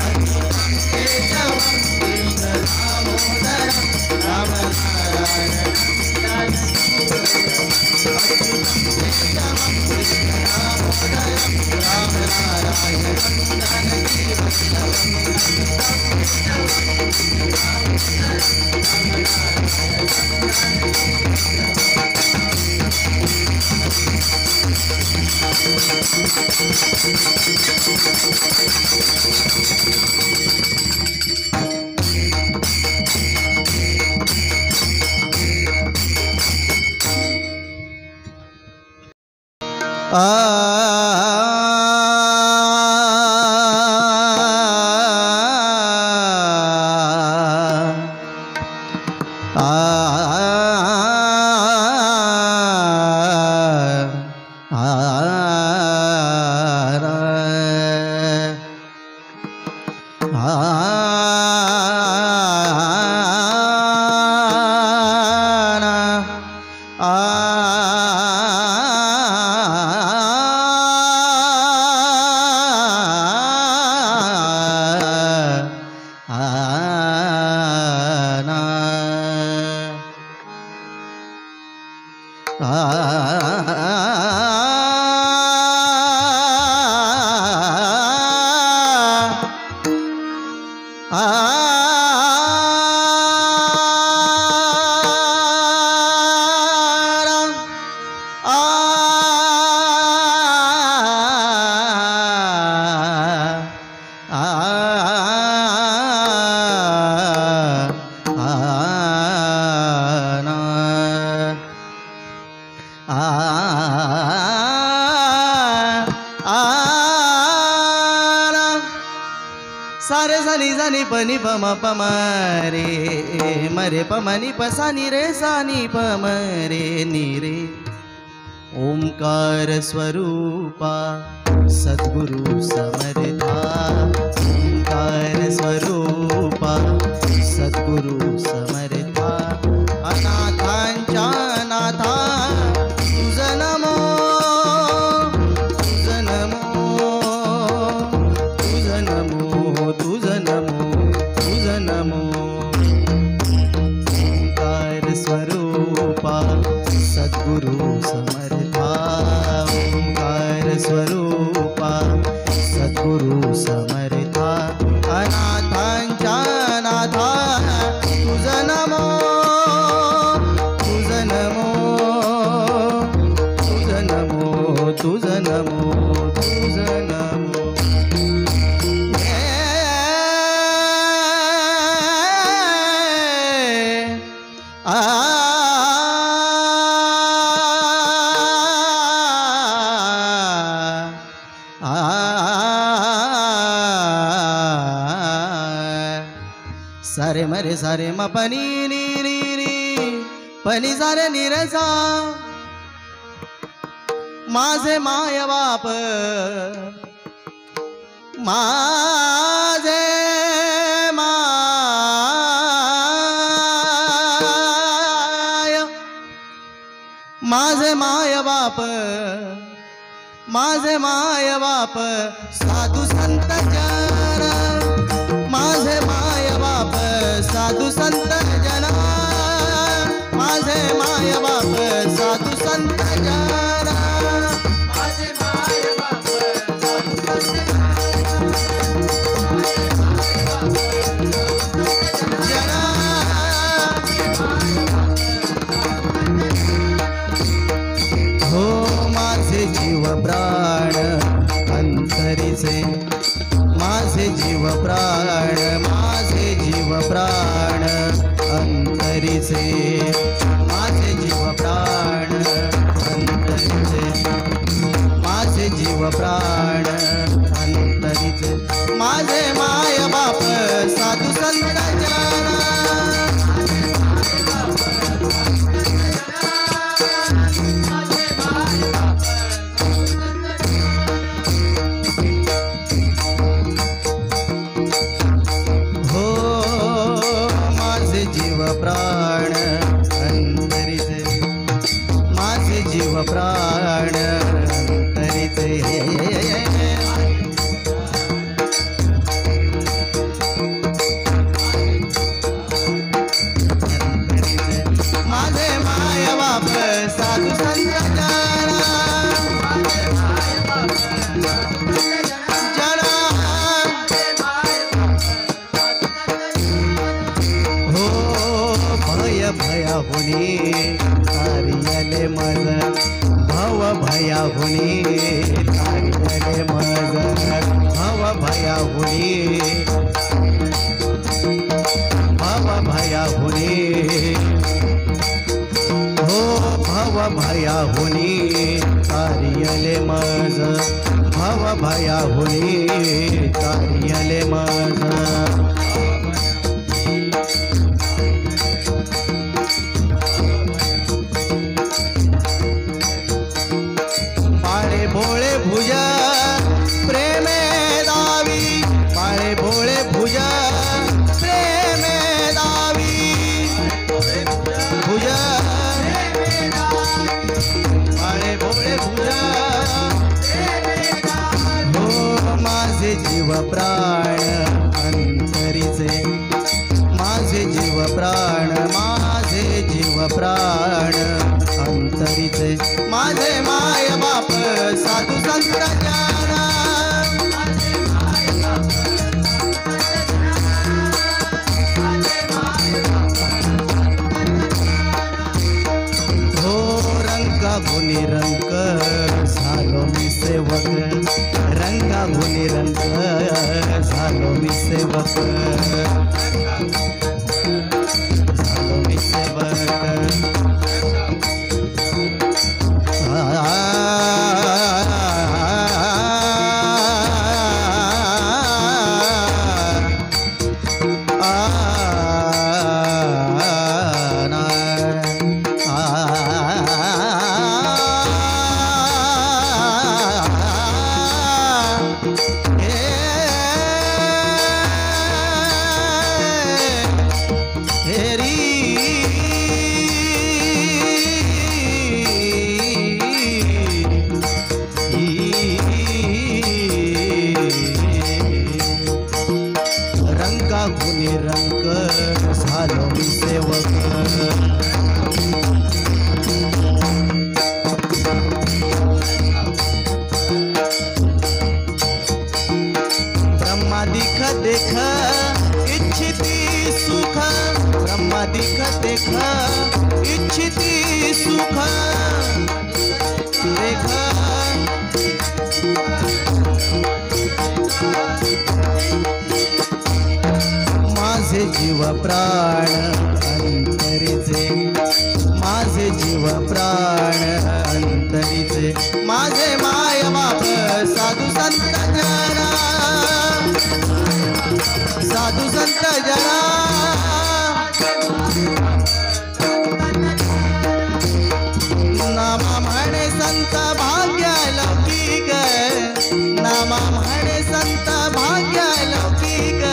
अच्युतम केशवम कृष्ण दामोदरम राम नारायणम जानकी वल्लभम्। अच्युतम केशवम कृष्ण दामोदरम राम नारायणम जानकी सारे सानी सानी पनी पम पम रे मरे पमनी पसानी रे सानी पम रे नी रे। ओंकार स्वरूपा सद्गुरु समर्था, ओंकार स्वरूपा सद्गुरु समर्था। अनाथांच्या नाथा तुझ नमो, तुझ नमो, तुझ नमो, तुझ नमो, तुझ नमो। ओंकार स्वरूपा सद्गुरु समर्था, ओंकार स्वरूपा सद्गुरु समर्था। अनाथांच्या नाथा तुझ नमो, तुझ नमो, तुझ नमो, तुझ नमो, तुझ नमो। सारे मरे सारे म पनी नी नी नी पनी सारे निरसा। माझे माय बाप, माझे माझे माय बाप, माझे माय बाप साधू संत जन। माझे माय बाप साधू संत जन, माझे माय बाप साधू संत जन। माझे माय बाप साधू संत जन। हो माझे जीव प्राण अंतरीचे, माझे जीव प्राण, माझे जीव प्राण अंतरीचे, माझे जीव प्राण प्राण अंतरीचे माझे जीव प्राण अंतरीचे माझे माय बाप साधू संत भयाहुनी तारियले मज भव भयाहुनी तारियले मज भव भयाहुनी हो भव भयाहुनी तारियले मज भव भयाहुनी तारियले मज भोळे भुज प्रेमे दावी बाळे भोळे भुज प्रेमे दावी भुज बाळे भोळे भुज हो माझे जीव प्राण अंतरीचे माझे जीव प्राण माझे जीव प्राण अंतरीचे माझे माय बाप साधू संत ज्ञान हो रंगा गुनी रंग झालो मी सेवक रंगा गुनी रंग झालो मी सेवक झालो मी सेवक रंग झालो मी सेवक ब्रह्मा दिख देख इच्छिती सुख ब्रह्मा दिख देख इच्छिती सुख देख माझे जीव प्राण अंतरीचे माझे जीव प्राण अंतरीचे माझे माय बाप साधू संत जना साधू संत जना नामा म्हणे संत भाग्य लौकिक नामा म्हणे संत भाग्य लौकिक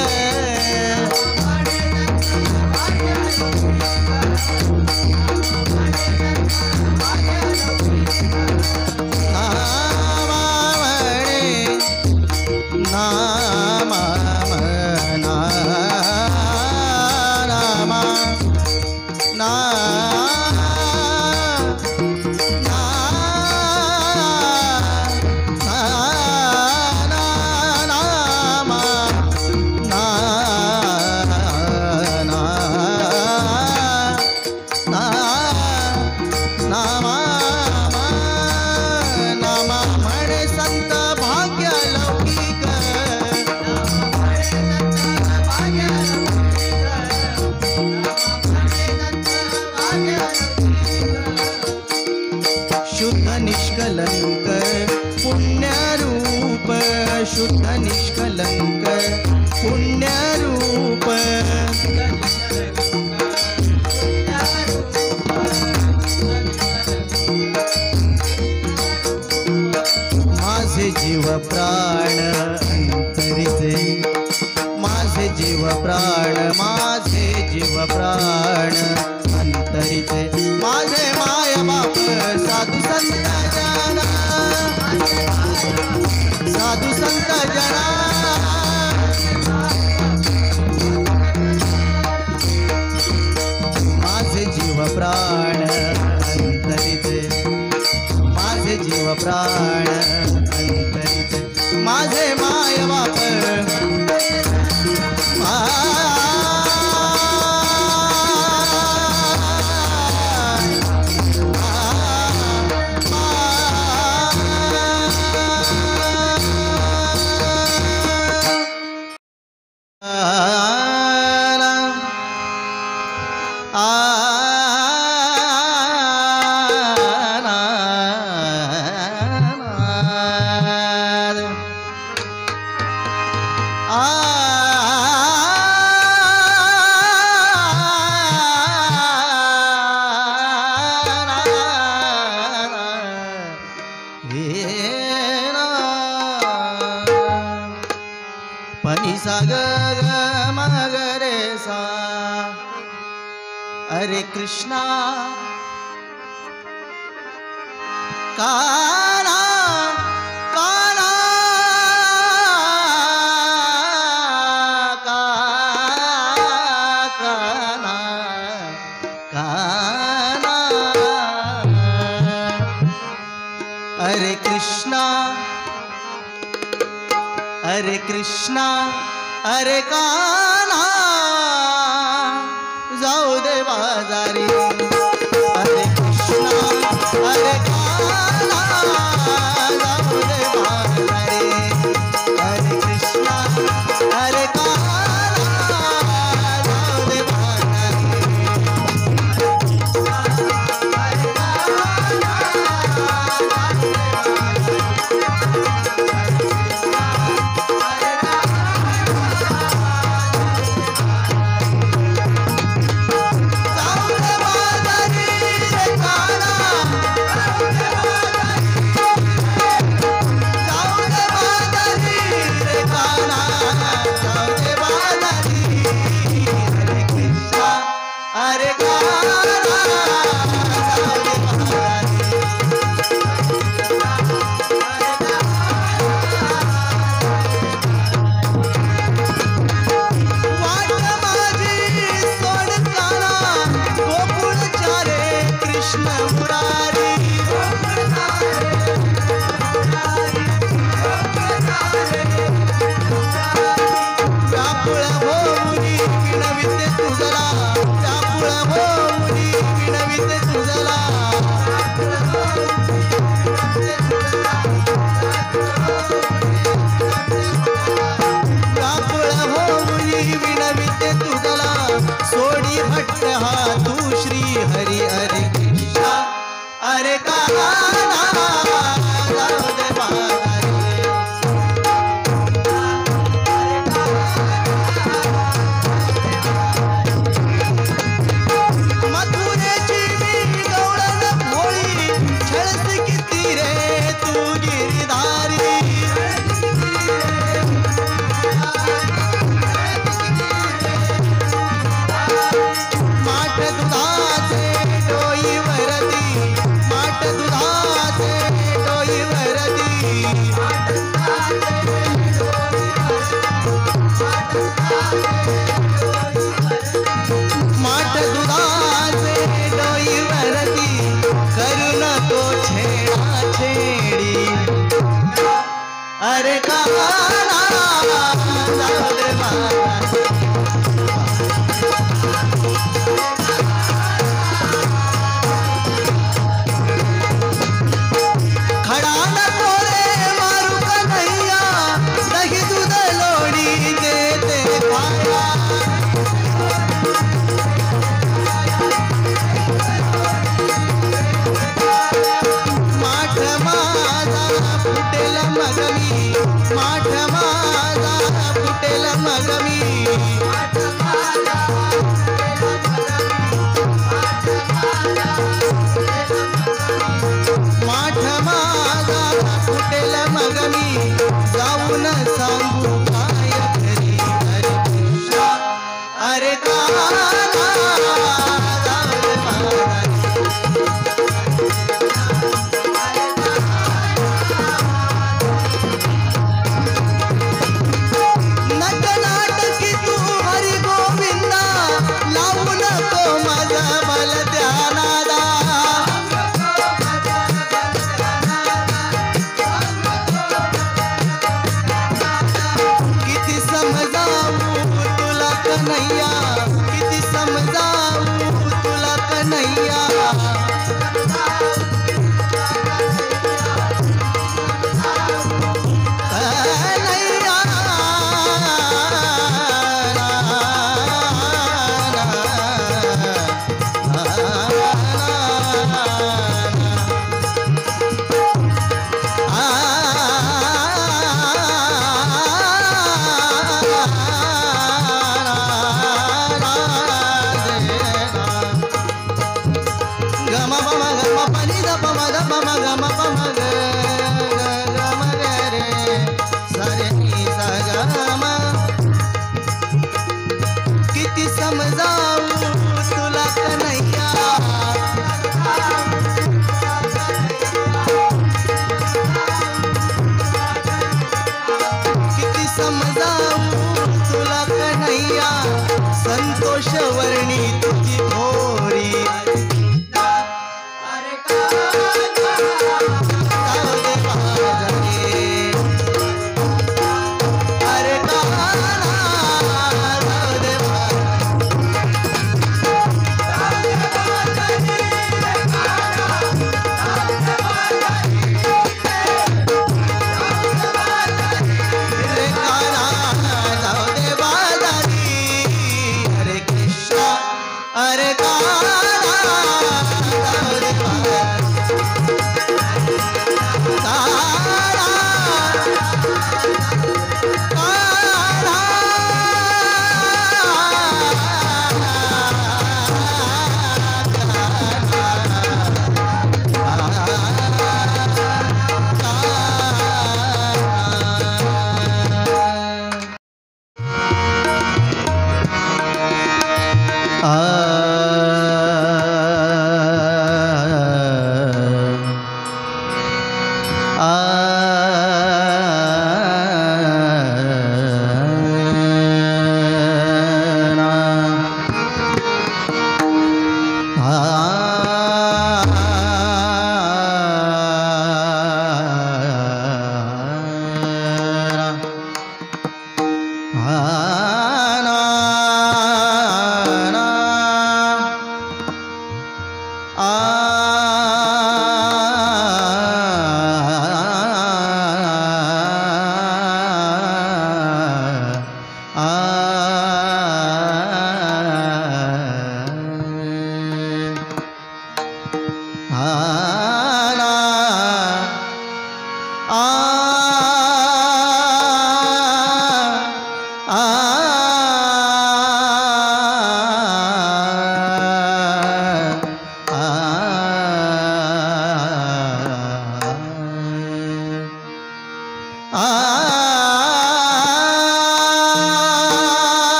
प्राण अंतरिते, माझे जीव प्राण अंतरिते, माझे माय बाप पनिसा ग मगरे सा, अरे कृष्णा काना काना काना काना, अरे कृष्णा अरे कृष्णा अरे काना जाऊ दे बाजारी, अरे कृष्णा अरे काना जाऊ दे बाजारी, अरे कृष्णा अरे काना जाऊ दे बाजारी, सोडी भट्ट हा तू श्री हरी, अरे कृष्णा अरे काना जाऊ दे बाजारी, मथुरेची मी गवळण भोळी, छळस किती रे तू गिरधारी, माठ दुधाचे डोई वरदी, माठ दुधाचे डोई वरदी, माठ दुधाचे डोई वरदी, करू नको छेडा छेडी, अरे काना जाऊ दे बाजारी, खडा नको रे मारू कन्हैया, दही दूध लोणी देते खाया, माठ माझा फुटेल मग मी, माठ माझा फुटेल मग मी,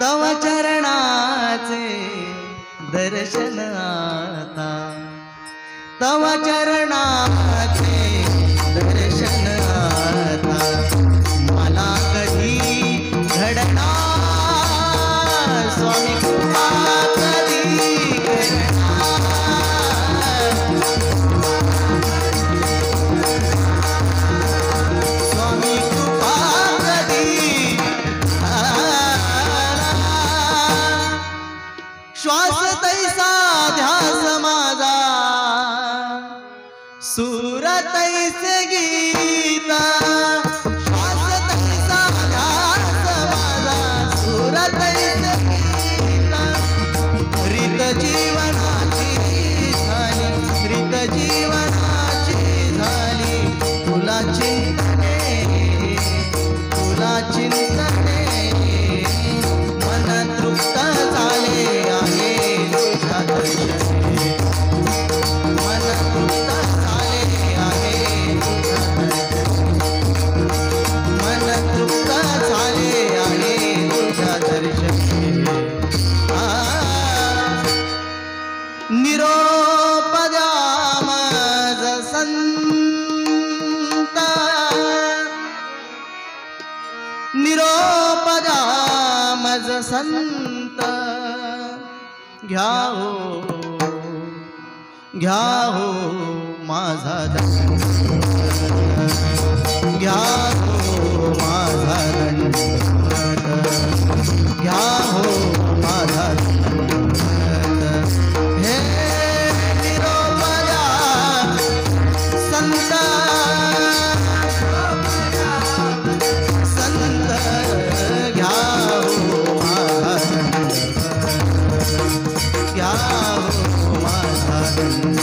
तव चरणाचे दर्शन आता, तव चरणाचे दर्शन आता, मला कधी घडणार स्वामी कृपा कधी करणार, स्वामी कृपा कधी श्वास तैसा ध्यास माझा, सूर तैसे गीत, श्वास तैसा ध्यास माझा, सूर तैसे गीत, रीत जीवनाची झाली, रीत जीवनाची झाली, तुला चिंतने, तुला चिंतने, मन तृप्त झाले आहे तुझ्या दर्शने, मन तृप्त झाले आहे तुझ्या दर्शने, मन तृप्त झाले आहे तुझ्या दर्शने. निरोप द्या माझ संत, निरोप द्या माझ संत, घ्या हो माझा दंड, घ्या हो माझा दंड, घ्या हो माझा दंड. हे निरोप द्या संत, संत घ्या हो माझा दंड, घ्या हो माझा दंड.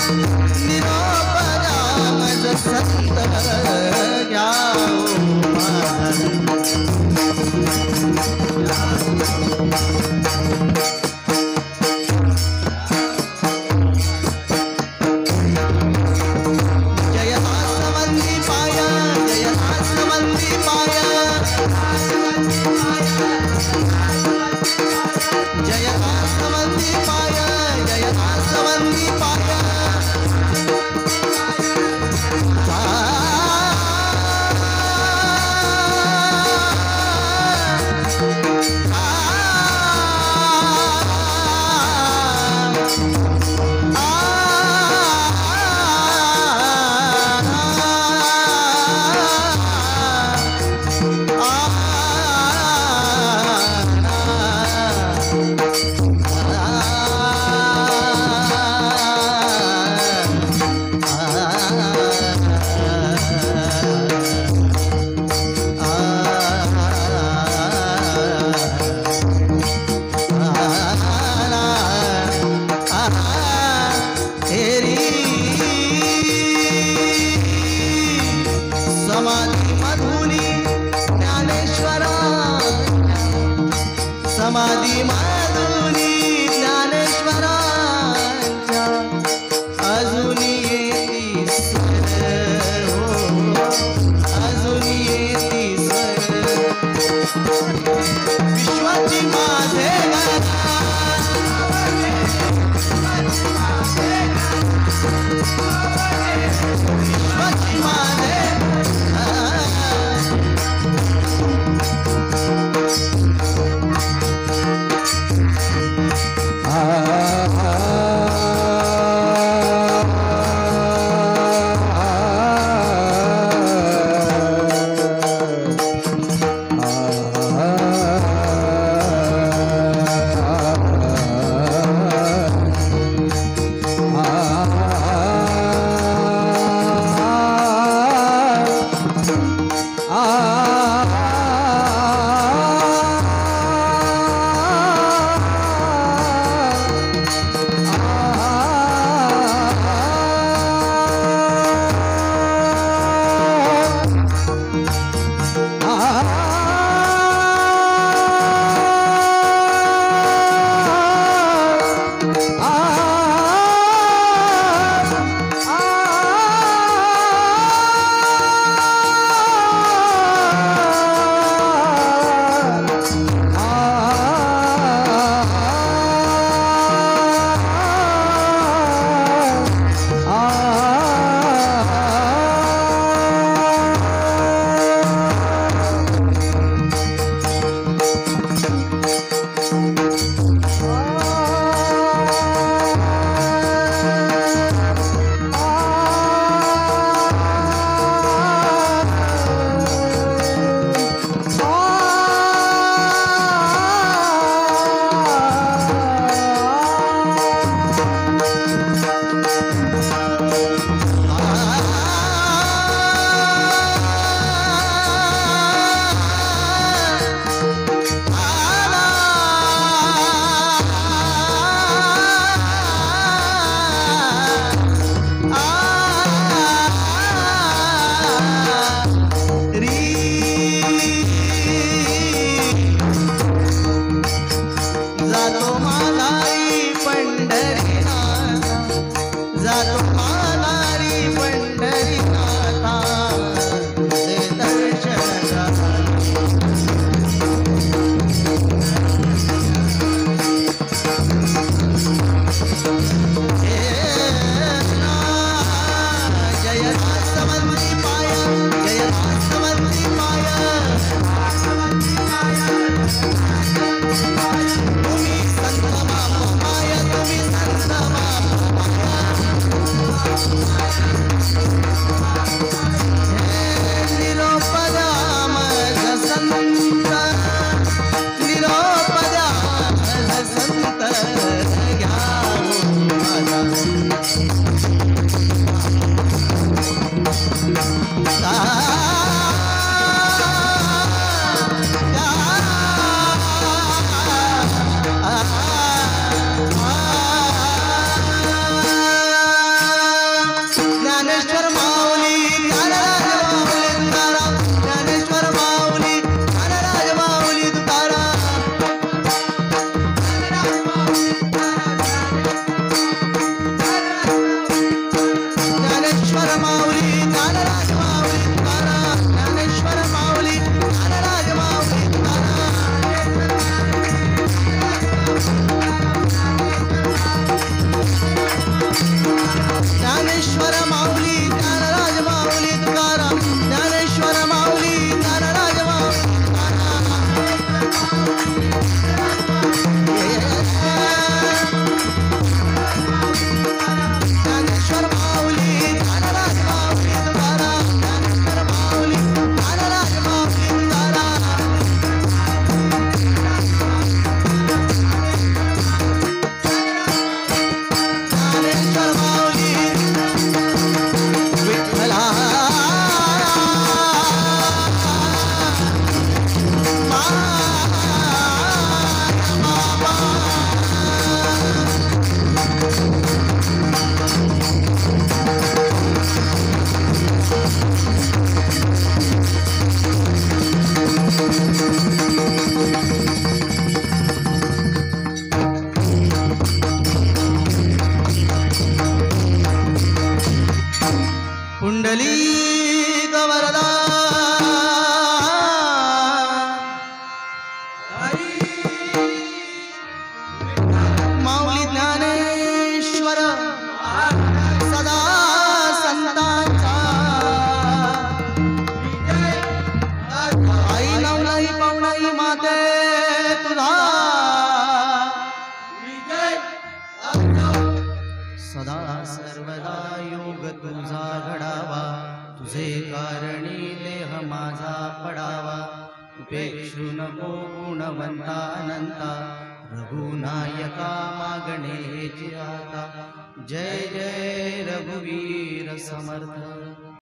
निरोप द्या मज संत घ्या जय आसवंदी पाया जय आसवंदी पाया जय आसवंदी पाया जय आसवंदी पाया समाधी मधुनी ज्ञानेश्वरा समाधी मधुनी ज्ञानेश्वरांच्या अजूनी येती स्वर हो अजूनी येती स्वर विश्वाची माझे विश्वाची माझे पुंडलिक वरदा माऊली ज्ञानेश्वर सदा संतांचा आई नवलाई पावनाई माते तुझा सदा सर्वदा योग तुझा घडावा तुझे कारणी देह माझा पडावा उपेक्षू नको गुणवंतानंता रघुनायका मागणे आता जय जय रघुवीर समर्थ